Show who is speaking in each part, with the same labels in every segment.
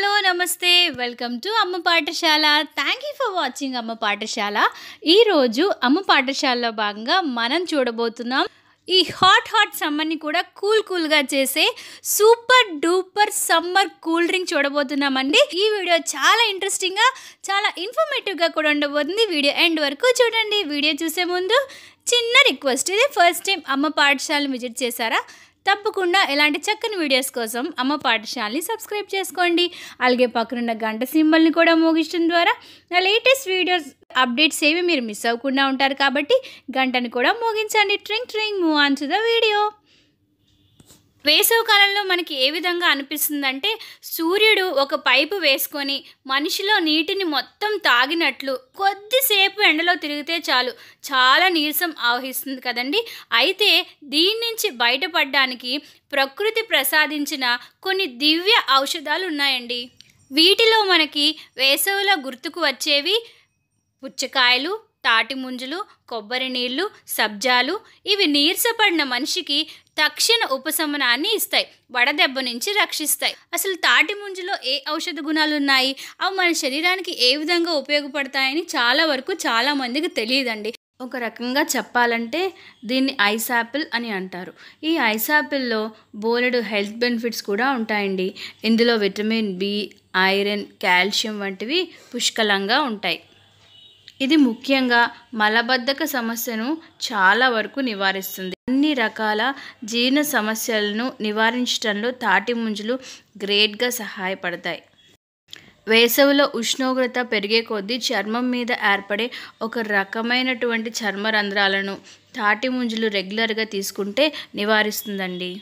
Speaker 1: Hello నమస్తే welcome to Amma పాఠశాల. Thank you for watching అమ్మ పాఠశాల. ఈరోజు అమ్మ పాఠశాలలో భాగంగా మనం చూడబోతున్నాం ఈ హాట్ సమ్మర్ని కూడా కూల్గా చేసే super duper summer cool drink చూడబోతున్నామండి. ఈ వీడియో చాలా ఇంట్రెస్టింగ్గా చాలా ఇన్ఫర్మేటివ్గా కూడా ఉండబోతుంది. వీడియో ఎండ్ వరకు చూడండి. వీడియో చూసే ముందు చిన్న రిక్వెస్ట్, ఇది ఫస్ట్ టైం అమ్మ పాఠశాలను విజిట్ చేశారా? తప్పకుండా ఇలాంటి చక్కని వీడియోస్ కోసం అమ్మ పాఠశాలని సబ్స్క్రైబ్ చేసుకోండి. అలాగే పక్కనున్న గంట సింబల్ని కూడా మోగించడం ద్వారా నా లేటెస్ట్ వీడియోస్ అప్డేట్స్ ఏవి మీరు మిస్ అవ్వకుండా ఉంటారు కాబట్టి గంటని కూడా మోగించండి. ట్రింగ్ move on to the video. వేసవి కాలంలో మనకి ఏ విధంగా అనిపిస్తుందంటే సూర్యుడు ఒక పైపు వేసుకొని మనిషిలో నీటిని మొత్తం తాగినట్లు కొద్దిసేపు ఎండలో తిరిగితే చాలు చాలా నీరసం ఆవహిస్తుంది కదండి. అయితే దీని నుంచి బయటపడడానికి ప్రకృతి ప్రసాదించిన కొన్ని దివ్య ఔషధాలు ఉన్నాయండి. వీటిలో మనకి వేసవిలో గుర్తుకు వచ్చేవి పుచ్చకాయలు, తాటి ముంజలు, కొబ్బరి నీళ్ళు, సబ్జాలు. ఇవి నీరసపడిన మనిషికి తక్షణ ఉపశమనాన్ని ఇస్తాయి, వడదెబ్బ నుంచి రక్షిస్తాయి. అసలు తాటి ముంజలో ఏ ఔషధ గుణాలు ఉన్నాయి, అవి మన శరీరానికి ఏ విధంగా ఉపయోగపడతాయని చాలా మందికి తెలియదండి. ఒక రకంగా చెప్పాలంటే దీన్ని ఐస్ యాపిల్ అని అంటారు. ఈ ఐస్ యాపిల్లో బోలెడు హెల్త్ బెనిఫిట్స్ కూడా ఉంటాయండి. ఇందులో విటమిన్ బి, ఐరన్, కాల్షియం వంటివి పుష్కలంగా ఉంటాయి. ఇది ముఖ్యంగా మలబద్ధక సమస్యను చాలా వరకు నివారిస్తుంది. అన్ని రకాల జీర్ణ సమస్యలను నివారించడంలో తాటి ముంజలు గ్రేట్గా సహాయపడతాయి. వేసవిలో ఉష్ణోగ్రత పెరిగే కొద్దీ చర్మం మీద ఏర్పడే ఒక రకమైనటువంటి చర్మ రంధ్రాలను తాటి ముంజలు రెగ్యులర్గా తీసుకుంటే నివారిస్తుందండి.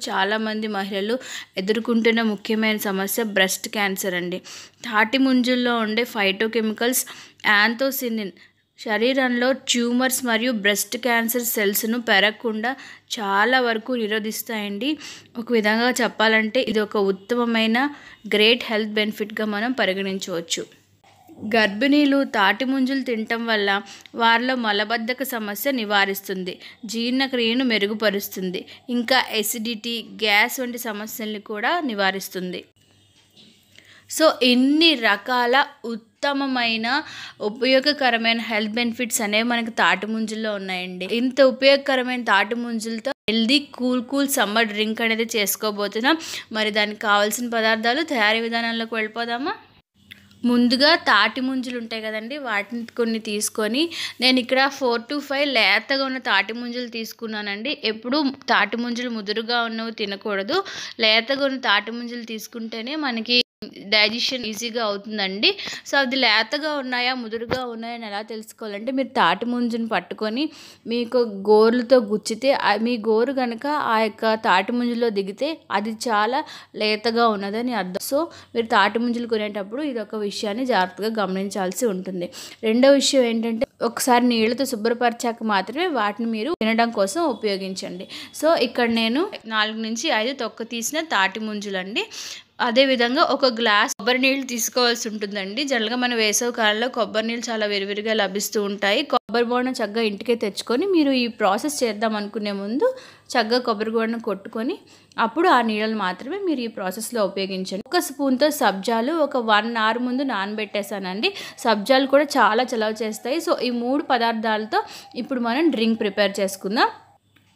Speaker 1: చాలామంది మహిళలు ఎదుర్కొంటున్న ముఖ్యమైన సమస్య బ్రెస్ట్ క్యాన్సర్ అండి. తాటి ముంజుల్లో ఉండే ఫైటోకెమికల్స్ యాంథోసినిన్ శరీరంలో ట్యూమర్స్ మరియు బ్రెస్ట్ క్యాన్సర్ సెల్స్ను పెరగకుండా చాలా వరకు నిరోధిస్తాయండి. ఒక విధంగా చెప్పాలంటే ఇది ఒక ఉత్తమమైన గ్రేట్ హెల్త్ బెనిఫిట్గా మనం పరిగణించవచ్చు. గర్భిణీలు తాటి ముంజలు తినటం వల్ల వారిలో మలబద్ధక సమస్య నివారిస్తుంది, జీర్ణక్రియను మెరుగుపరుస్తుంది, ఇంకా ఎసిడిటీ, గ్యాస్ వంటి సమస్యల్ని కూడా నివారిస్తుంది. సో ఇన్ని రకాల ఉత్తమమైన ఉపయోగకరమైన హెల్త్ బెనిఫిట్స్ అనేవి మనకి తాటి ముంజల్లో ఉన్నాయండి. ఇంత ఉపయోగకరమైన తాటి ముంజలతో హెల్దీ కూల్ సమ్మర్ డ్రింక్ అనేది చేసుకోబోతున్నాం. మరి దానికి కావాల్సిన పదార్థాలు, తయారీ విధానంలోకి వెళ్ళిపోదామా? ముందుగా తాటి ముంజలు ఉంటాయి కదండి, వాటిని కొన్ని తీసుకొని నేను ఇక్కడ 4 to 5 లేతగా ఉన్న తాటి ముంజలు తీసుకున్నానండి. ఎప్పుడు తాటి ముంజలు ముదురుగా ఉన్నవి తినకూడదు. లేతగా ఉన్న తాటి ముంజలు తీసుకుంటేనే మనకి డైజెషన్ ఈజీగా అవుతుందండి. సో అది లేతగా ఉన్నాయా ముదురుగా ఉన్నాయా అని ఎలా తెలుసుకోవాలంటే మీరు తాటి ముంజుని పట్టుకొని మీకు గోర్లతో గుచ్చితే మీ గోరు కనుక ఆ యొక్క తాటి ముంజులో దిగితే అది చాలా లేతగా ఉన్నదని అర్థం. సో మీరు తాటి ముంజలు కొనేటప్పుడు ఇది ఒక విషయాన్ని జాగ్రత్తగా గమనించాల్సి ఉంటుంది. రెండో విషయం ఏంటంటే ఒకసారి నీళ్ళతో శుభ్రపరచాక మాత్రమే వాటిని మీరు తినడం కోసం ఉపయోగించండి. సో ఇక్కడ నేను 4 నుంచి 5 తొక్క తీసిన తాటి ముంజులండి. అదేవిధంగా ఒక గ్లాస్ కొబ్బరి నీళ్ళు తీసుకోవాల్సి ఉంటుందండి. జనరల్గా మన వేసవి కాలంలో కొబ్బరి నీళ్ళు చాలా విరివిరిగా లభిస్తూ ఉంటాయి. కొబ్బరి బోండం చక్కగా ఇంటికే తెచ్చుకొని మీరు ఈ ప్రాసెస్ చేద్దాం అనుకునే ముందు చక్కగా కొబ్బరి బోండం కొట్టుకొని అప్పుడు ఆ నీళ్ళని మాత్రమే మీరు ఈ ప్రాసెస్లో ఉపయోగించండి. ఒక స్పూన్తో సబ్జాలు ఒక 1 hour ముందు నానబెట్టేసానండి. సబ్జాలు కూడా చాలా చలవ చేస్తాయి. సో ఈ 3 పదార్థాలతో ఇప్పుడు మనం డ్రింక్ ప్రిపేర్ చేసుకుందాం.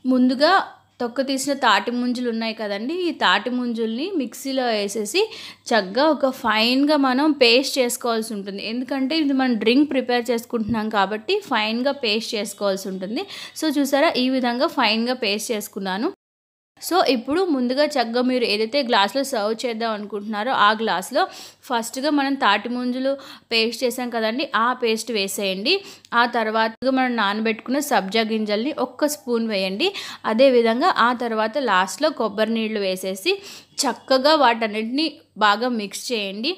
Speaker 1: ముందుగా తొక్క తీసిన తాటి ముంజులు ఉన్నాయి కదండి, ఈ తాటి ముంజుల్ని మిక్సీలో వేసేసి చక్కగా ఒక ఫైన్గా మనం పేస్ట్ చేసుకోవాల్సి ఉంటుంది. ఎందుకంటే ఇది మనం డ్రింక్ ప్రిపేర్ చేసుకుంటున్నాం కాబట్టి ఫైన్గా పేస్ట్ చేసుకోవాల్సి ఉంటుంది. సో చూసారా, ఈ విధంగా ఫైన్గా పేస్ట్ చేసుకున్నాను. సో ఇప్పుడు ముందుగా చక్కగా మీరు ఏదైతే గ్లాస్లో సర్వ్ చేద్దాం అనుకుంటున్నారో ఆ గ్లాస్లో ఫస్ట్గా మనం తాటి ముంజలు పేస్ట్ చేసాం కదండి, ఆ పేస్ట్ వేసేయండి. ఆ తర్వాత మనం నానబెట్టుకున్న సబ్జా గింజల్ని 1 స్పూన్ వేయండి. అదేవిధంగా ఆ తర్వాత లాస్ట్లో కొబ్బరి నీళ్ళు వేసేసి చక్కగా వాటన్నిటిని బాగా మిక్స్ చేయండి.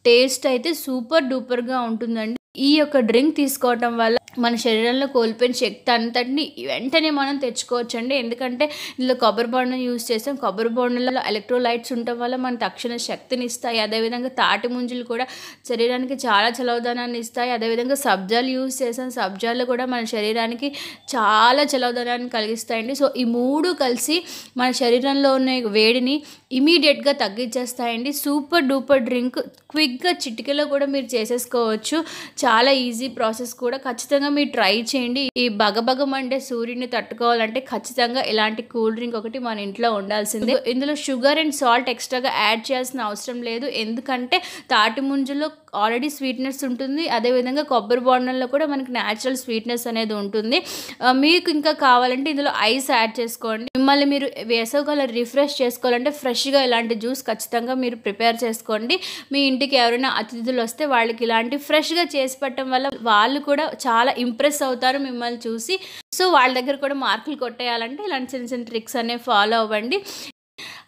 Speaker 1: టేస్ట్ అయితే సూపర్ డూపర్గా ఉంటుందండి. ఈ యొక్క డ్రింక్ తీసుకోవటం వల్ల మన శరీరంలో కోల్పోయిన శక్తి అంతటిని వెంటనే మనం తెచ్చుకోవచ్చండి. ఎందుకంటే ఇందులో కొబ్బరి బొండం యూజ్ చేసాం. కొబ్బరి బొండంలో ఎలక్ట్రోలైట్స్ ఉండటం వల్ల మన తక్షణ శక్తిని ఇస్తాయి. అదేవిధంగా తాటి ముంజలు కూడా శరీరానికి చాలా చలవదనాన్ని ఇస్తాయి. అదేవిధంగా సబ్జాలు యూజ్ చేసాం. సబ్జాలు కూడా మన శరీరానికి చాలా చలవదనాన్ని కలిగిస్తాయండి. సో ఈ 3 కలిసి మన శరీరంలో ఉన్న వేడిని ఇమీడియట్గా తగ్గించేస్తాయండి. సూపర్ డూపర్ డ్రింక్ క్విక్గా చిటికెలో కూడా మీరు చేసేసుకోవచ్చు. చాలా ఈజీ ప్రాసెస్ కూడా. ఖచ్చితంగా మీరు ట్రై చేయండి. ఈ బగబగమండే సూర్యుడిని తట్టుకోవాలంటే ఖచ్చితంగా ఇలాంటి కూల్ డ్రింక్ ఒకటి మన ఇంట్లో ఉండాల్సిందే. ఇందులో షుగర్ అండ్ సాల్ట్ ఎక్స్ట్రాగా యాడ్ చేయాల్సిన అవసరం లేదు. ఎందుకంటే తాటి ముంజులో ఆల్రెడీ స్వీట్నెస్ ఉంటుంది. అదేవిధంగా కొబ్బరి బొండంలో కూడా మనకి న్యాచురల్ స్వీట్నెస్ అనేది ఉంటుంది. మీకు ఇంకా కావాలంటే ఇందులో ఐస్ యాడ్ చేసుకోండి. మిమ్మల్ని మీరు వేసవికాలం రిఫ్రెష్ చేసుకోవాలంటే ఫ్రెష్గా ఇలాంటి జ్యూస్ ఖచ్చితంగా మీరు ప్రిపేర్ చేసుకోండి. మీ ఇంటికి ఎవరైనా అతిథులు వస్తే వాళ్ళకి ఇలాంటి ఫ్రెష్గా చేసి పెట్టడం వల్ల వాళ్ళు కూడా చాలా ఇంప్రెస్ అవుతారు మిమ్మల్ని చూసి. సో వాళ్ళ దగ్గర కూడా మార్కులు కొట్టేయాలంటే ఇలాంటి చిన్న చిన్న ట్రిక్స్ అనేవి ఫాలో అవ్వండి.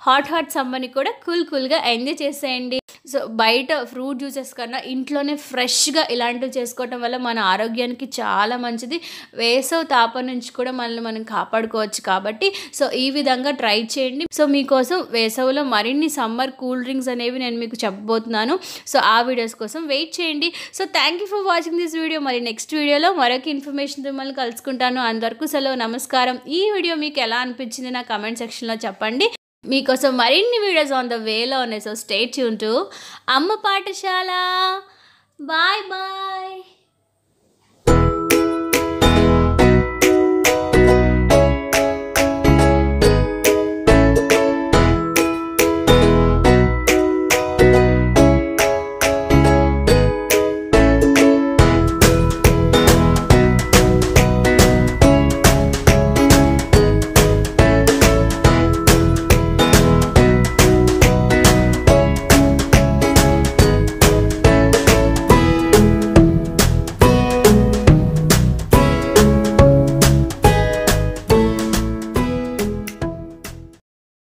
Speaker 1: హాట్ సమ్మర్ని కూడా కూల్గా ఎంజాయ్ చేసేయండి. సో బయట ఫ్రూట్ జ్యూసెస్ కన్నా ఇంట్లోనే ఫ్రెష్గా ఇలాంటివి చేసుకోవటం వల్ల మన ఆరోగ్యానికి చాలా మంచిది. వేసవి తాపం నుంచి కూడా మనల్ని మనం కాపాడుకోవచ్చు కాబట్టి సో ఈ విధంగా ట్రై చేయండి. సో మీకోసం వేసవిలో మరిన్ని సమ్మర్ కూల్ డ్రింక్స్ అనేవి నేను మీకు చెప్పబోతున్నాను. సో ఆ వీడియోస్ కోసం వెయిట్ చేయండి. So thank you for watching this video. మరి నెక్స్ట్ వీడియోలో మరొక ఇన్ఫర్మేషన్ మిమ్మల్ని కలుసుకుంటాను. అంతవరకు సెలవు, నమస్కారం. ఈ వీడియో మీకు ఎలా అనిపించింది నా కమెంట్ సెక్షన్లో చెప్పండి. మీకోసం మరిన్ని వీడియోస్ ఆన్ ద వేలో ఉన్నాయి. So stay tune to Amma Pathashala. Bye bye.